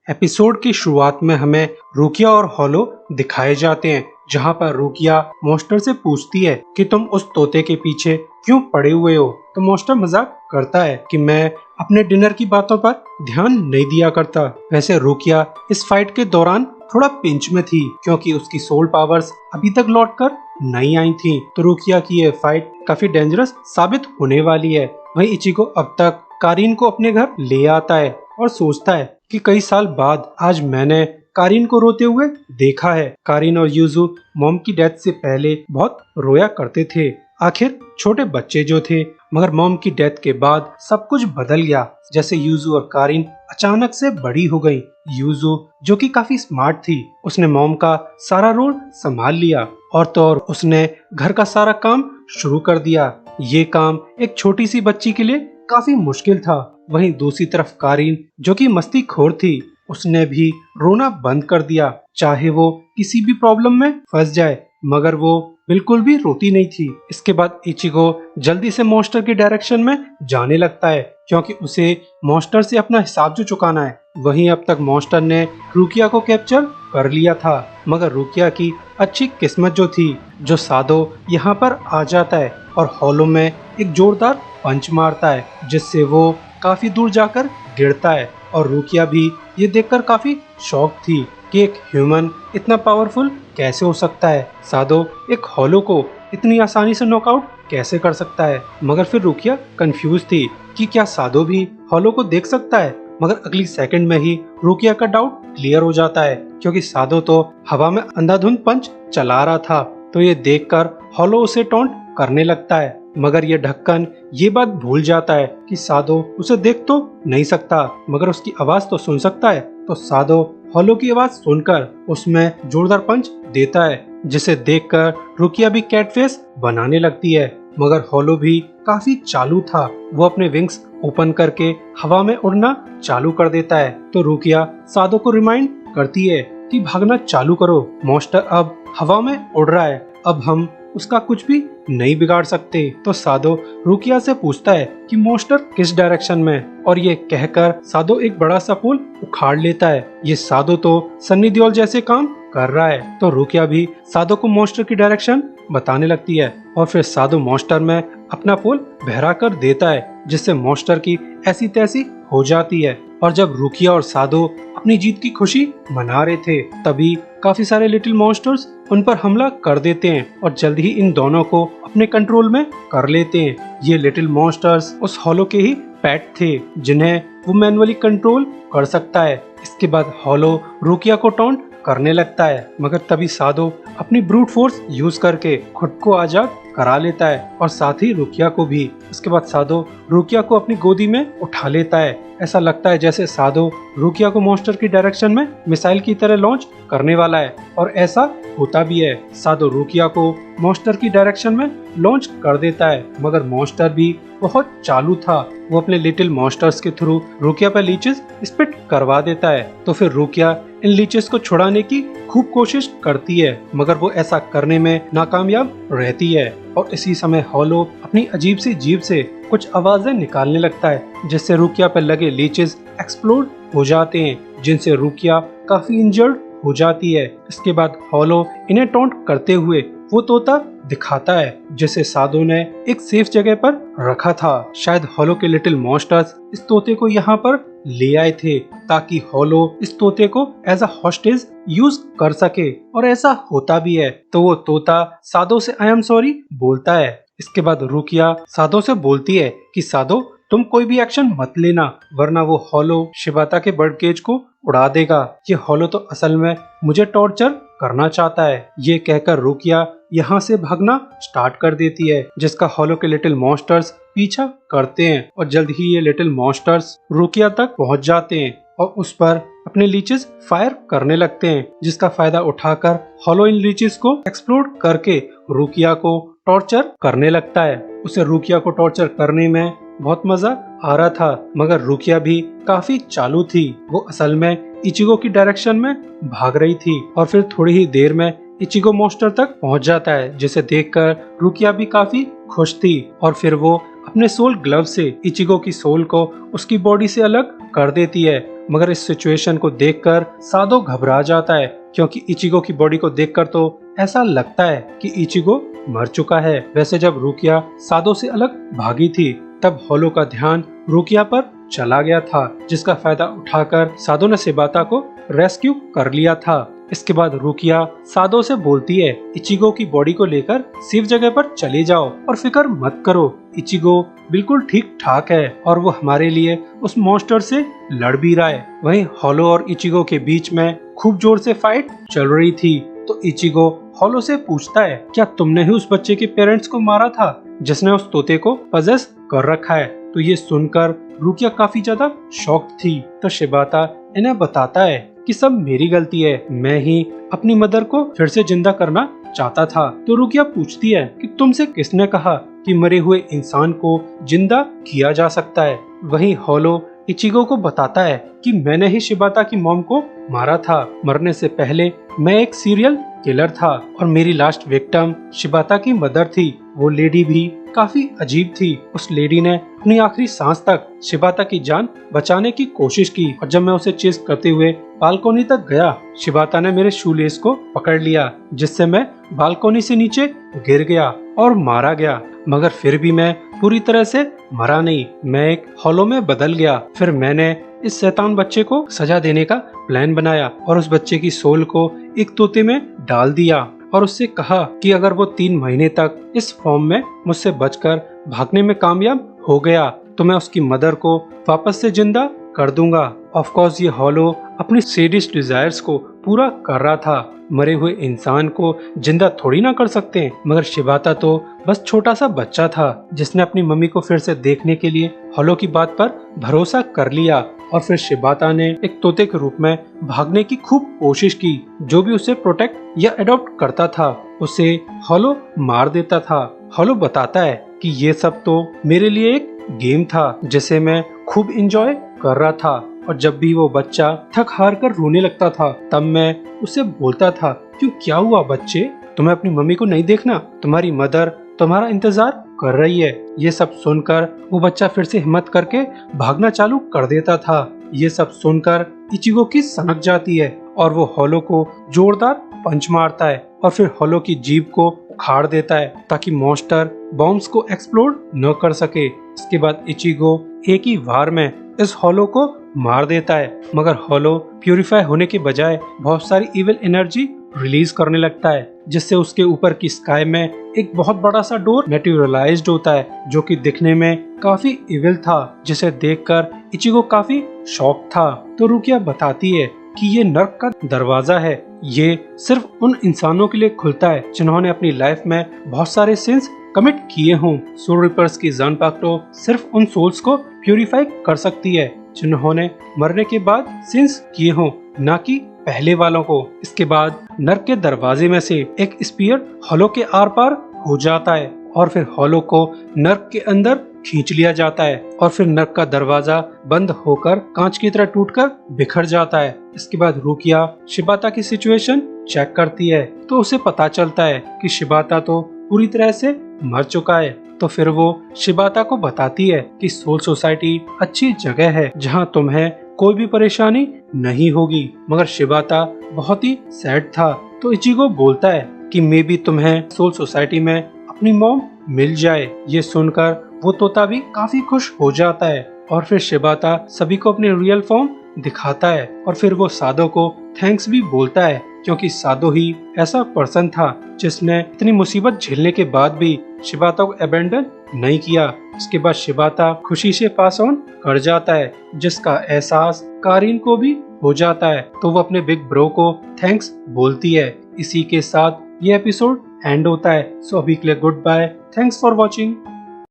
Episode की शुरुआत में हमें रुकिया और हॉलो दिखाए जाते हैं, जहाँ पर रुकिया मॉन्स्टर से पूछती है कि तुम उस तोते के पीछे क्यों पड़े हुए हो। तो मॉन्स्टर मजाक करता है कि मैं अपने डिनर की बातों पर ध्यान नहीं दिया करता। वैसे रुकिया इस फाइट के दौरान थोड़ा पिंच में थी, क्योंकि उसकी सोल पावर्स अभी तक लौटकर नहीं आई थी। तो रुकिया की ये फाइट काफी डेंजरस साबित होने वाली है। वहीं इचिको अब तक कारिन को अपने घर ले आता है और सोचता है कि कई साल बाद आज मैंने कारिन को रोते हुए देखा है। कारिन और यूजू मॉम की डेथ से पहले बहुत रोया करते थे, आखिर छोटे बच्चे जो थे। मगर मॉम की डेथ के बाद सब कुछ बदल गया। जैसे यूजू और कारिन अचानक से बड़ी हो गई। यूजू जो कि काफी स्मार्ट थी, उसने मॉम का सारा रोल संभाल लिया और तो और उसने घर का सारा काम शुरू कर दिया। ये काम एक छोटी सी बच्ची के लिए काफी मुश्किल था। वहीं दूसरी तरफ कारिन जो कि मस्तीखोर थी, उसने भी रोना बंद कर दिया, चाहे वो किसी भी प्रॉब्लम में फंस जाए, मगर वो बिल्कुल भी रोती नहीं थी। इसके बाद इचिको जल्दी से मॉन्स्टर के डायरेक्शन में जाने लगता है, क्योंकि उसे मॉन्स्टर से अपना हिसाब जो चुकाना है। वहीं अब तक मॉन्स्टर ने रुकिया को कैप्चर कर लिया था, मगर रुकिया की अच्छी किस्मत जो थी, जो सादो यहाँ पर आ जाता है और हॉलो में एक जोरदार पंच मारता है, जिससे वो काफी दूर जाकर गिरता है। और रुकिया भी ये देखकर काफी शॉक थी कि एक ह्यूमन इतना पावरफुल कैसे हो सकता है। सादो एक हॉलो को इतनी आसानी से नॉकआउट कैसे कर सकता है। मगर फिर रुकिया कंफ्यूज थी कि क्या सादो भी हॉलो को देख सकता है। मगर अगली सेकंड में ही रुकिया का डाउट क्लियर हो जाता है, क्योंकि सादो तो हवा में अंधाधुंध पंच चला रहा था। तो ये देखकर हॉलो उसे टॉन्ट करने लगता है, मगर ये ढक्कन ये बात भूल जाता है कि सादो उसे देख तो नहीं सकता, मगर उसकी आवाज तो सुन सकता है। तो सादो हॉलो की आवाज सुनकर उसमें जोरदार पंच देता है, जिसे देखकर रुकिया भी कैट फेस बनाने लगती है। मगर हॉलो भी काफी चालू था, वो अपने विंग्स ओपन करके हवा में उड़ना चालू कर देता है। तो रुकिया सादो को रिमाइंड करती है कि भागना चालू करो, मॉन्स्टर अब हवा में उड़ रहा है, अब हम उसका कुछ भी नहीं बिगाड़ सकते। तो सादो रुकिया से पूछता है कि मॉन्स्टर किस डायरेक्शन में, और ये कहकर सादो एक बड़ा सा पुल उखाड़ लेता है। ये सादो तो सन्नी देओल जैसे काम कर रहा है। तो रुकिया भी सादो को मॉन्स्टर की डायरेक्शन बताने लगती है और फिर सादो मॉन्स्टर में अपना पुल बहरा कर देता है, जिससे मॉन्स्टर की ऐसी तैसी हो जाती है। और जब रुकिया और सादो अपनी जीत की खुशी मना रहे थे, तभी काफी सारे लिटिल मॉन्स्टर्स उन पर हमला कर देते हैं और जल्द ही इन दोनों को अपने कंट्रोल में कर लेते हैं। ये लिटिल मॉन्स्टर्स उस हॉलो के ही पेट थे, जिन्हें वो मैनुअली कंट्रोल कर सकता है। इसके बाद हॉलो रुकिया को टॉन्ट करने लगता है, मगर तभी सादो अपनी ब्रूट फोर्स यूज करके खुद को आजाद करा लेता है और साथ ही रुकिया को भी। उसके बाद सादो रुकिया को अपनी गोदी में उठा लेता है। ऐसा लगता है जैसे सादो रुकिया को मॉन्स्टर की डायरेक्शन में मिसाइल की तरह लॉन्च करने वाला है, और ऐसा होता भी है। सादो रुकिया को मॉन्स्टर की डायरेक्शन में लॉन्च कर देता है, मगर मॉन्स्टर भी बहुत चालू था। वो अपने लिटिल मॉन्स्टर्स के थ्रू रुकिया पर लीचेस स्पिट करवा देता है। तो फिर रुकिया इन लीचेस को छुड़ाने की खूब कोशिश करती है, मगर वो ऐसा करने में नाकामयाब रहती है। और इसी समय हॉलो अपनी अजीब सी जीभ से कुछ आवाजें निकालने लगता है, जिससे रुकिया पर लगे लीचेस एक्सप्लोड हो जाते हैं, जिनसे रुकिया काफी इंजर्ड हो जाती है। इसके बाद हॉलो इन्हें टॉन्ट करते हुए वो तोता दिखाता है, जिसे सादो ने एक सेफ जगह पर रखा था। शायद हॉलो के लिटिल मॉन्स्टर्स इस तोते को यहाँ पर ले आए थे, ताकि हॉलो इस तोते को एज अ हॉस्टेज यूज कर सके, और ऐसा होता भी है। तो वो तोता सादो से आई एम सॉरी बोलता है। इसके बाद रुकिया सादो से बोलती है कि सादो तुम कोई भी एक्शन मत लेना, वरना वो हॉलो शिबाता के बर्ड केज को उड़ा देगा। ये हॉलो तो असल में मुझे टॉर्चर करना चाहता है। ये कहकर रुकिया यहाँ से भागना स्टार्ट कर देती है, जिसका हॉलो के लिटिल मॉन्स्टर्स पीछा करते हैं, और जल्द ही ये लिटिल मॉन्स्टर्स रुकिया तक पहुँच जाते हैं और उस पर अपने लीचेस फायर करने लगते हैं, जिसका फायदा उठाकर हॉलो इन लीचेस को एक्सप्लोड करके रुकिया को टॉर्चर करने लगता है। उसे रुकिया को टॉर्चर करने में बहुत मजा आ रहा था, मगर रुकिया भी काफी चालू थी। वो असल में इचिगो की डायरेक्शन में भाग रही थी, और फिर थोड़ी ही देर में इचिगो मॉन्स्टर तक पहुंच जाता है, जिसे देखकर रुकिया भी काफी खुश थी। और फिर वो अपने सोल ग्लव से इचिगो की सोल को उसकी बॉडी से अलग कर देती है। मगर इस सिचुएशन को देखकर सादो घबरा जाता है, क्योंकि इचिगो की बॉडी को देखकर तो ऐसा लगता है कि इचिगो मर चुका है। वैसे जब रुकिया सादो से अलग भागी थी, तब होलो का ध्यान रुकिया पर चला गया था, जिसका फायदा उठाकर सादो ने शिबाता को रेस्क्यू कर लिया था। इसके बाद रुकिया सादो से बोलती है, इचिगो की बॉडी को लेकर सेफ जगह पर चले जाओ और फिक्र मत करो, इचिगो बिल्कुल ठीक ठाक है और वो हमारे लिए उस मॉन्स्टर से लड़ भी रहा है। वहीं होलो और इचिगो के बीच में खूब जोर से फाइट चल रही थी। तो इचिगो होलो से पूछता है, क्या तुमने ही उस बच्चे के पेरेंट्स को मारा था जिसने उस तोते को पजेस कर रखा है? तो ये सुनकर रुकिया काफी ज्यादा शॉक्ड थी। तो शिबाता इन्हें बताता है कि सब मेरी गलती है, मैं ही अपनी मदर को फिर से जिंदा करना चाहता था। तो रुकिया पूछती है कि तुमसे किसने कहा कि मरे हुए इंसान को जिंदा किया जा सकता है? वहीं होलो इचिगो को बताता है कि मैंने ही शिबाता की मॉम को मारा था। मरने से पहले मैं एक सीरियल किलर था और मेरी लास्ट विक्टिम शिबाता की मदर थी। वो लेडी भी काफी अजीब थी। उस लेडी ने अपनी आखिरी सांस तक शिबाता की जान बचाने की कोशिश की और जब मैं उसे चेस करते हुए बालकोनी तक गया, शिबाता ने मेरे शूलेस को पकड़ लिया, जिससे मैं बालकोनी से नीचे गिर गया और मारा गया। मगर फिर भी मैं पूरी तरह से मरा नहीं, मैं एक होलो में बदल गया। फिर मैंने इस शैतान बच्चे को सजा देने का प्लान बनाया और उस बच्चे की सोल को एक तोते में डाल दिया और उससे कहा कि अगर वो 3 महीने तक इस फॉर्म में मुझसे बचकर भागने में कामयाब हो गया तो मैं उसकी मदर को वापस से जिंदा कर दूंगा। ऑफ कोर्स ये होलो अपनी सैडिस्ट डिजायर्स को पूरा कर रहा था। मरे हुए इंसान को जिंदा थोड़ी ना कर सकते, मगर शिबाता तो बस छोटा सा बच्चा था जिसने अपनी मम्मी को फिर से देखने के लिए होलो की बात पर भरोसा कर लिया। और फिर शिबाता ने एक तोते के रूप में भागने की खूब कोशिश की। जो भी उसे प्रोटेक्ट या अडॉप्ट करता था उसे होलो मार देता था। होलो बताता है कि ये सब तो मेरे लिए एक गेम था जिसे मैं खूब एंजॉय कर रहा था, और जब भी वो बच्चा थक हार कर रोने लगता था तब मैं उसे बोलता था, क्यों क्या हुआ बच्चे, तुम्हें अपनी मम्मी को नहीं देखना? तुम्हारी मदर तुम्हारा इंतजार कर रही है। ये सब सुनकर वो बच्चा फिर से हिम्मत करके भागना चालू कर देता था। ये सब सुनकर इचिगो की सनक जाती है और वो होलो को जोरदार पंच मारता है और फिर होलो की जीभ को उखाड़ देता है ताकि मॉन्स्टर बॉम्ब्स को एक्सप्लोड न कर सके। इसके बाद इचिगो एक ही वार में इस होलो को मार देता है, मगर होलो प्यूरिफाई होने के बजाय बहुत सारी इविल एनर्जी रिलीज करने लगता है, जिससे उसके ऊपर की स्काई में एक बहुत बड़ा सा डोर मैटेरियलाइज्ड होता है जो कि दिखने में काफी इविल था, जिसे देखकर इचिगो काफी शॉक था। तो रुकिया बताती है कि ये नर्क का दरवाजा है, ये सिर्फ उन इंसानों के लिए खुलता है जिन्होंने अपनी लाइफ में बहुत सारे सिंस कमिट किए हों। सोल रिपर्स की जानपाक्टो सिर्फ उन सोल्स को प्यूरिफाई कर सकती है जिन्होंने मरने के बाद सिंस किए हों, न कि पहले वालों को। इसके बाद नर्क के दरवाजे में से एक स्पीयर होलो के आर पार हो जाता है और फिर होलो को नर्क के अंदर खींच लिया जाता है और फिर नर्क का दरवाजा बंद होकर कांच की तरह टूटकर बिखर जाता है। इसके बाद रुकिया शिबाता की सिचुएशन चेक करती है तो उसे पता चलता है कि शिबाता तो पूरी तरह से मर चुका है। तो फिर वो शिबाता को बताती है कि सोल सोसाइटी अच्छी जगह है जहाँ तुम्हें कोई भी परेशानी नहीं होगी, मगर शिबाता बहुत ही सैड था। तो इचिगो बोलता है कि मे बी तुम्हें सोल सोसाइटी में अपनी मॉम मिल जाए। ये सुनकर वो तोता भी काफी खुश हो जाता है और फिर शिबाता सभी को अपनी रियल फॉर्म दिखाता है और फिर वो सादो को थैंक्स भी बोलता है, क्योंकि सादो ही ऐसा पर्सन था जिसने इतनी मुसीबत झेलने के बाद भी शिबाता को अबेंडन नहीं किया। इसके बाद शिबाता खुशी से पास ऑन कर जाता है, जिसका एहसास कारिन को भी हो जाता है। तो वो अपने बिग ब्रो को थैंक्स बोलती है। इसी के साथ ये एपिसोड एंड होता है। सो अभी के लिए good bye, thanks for watching.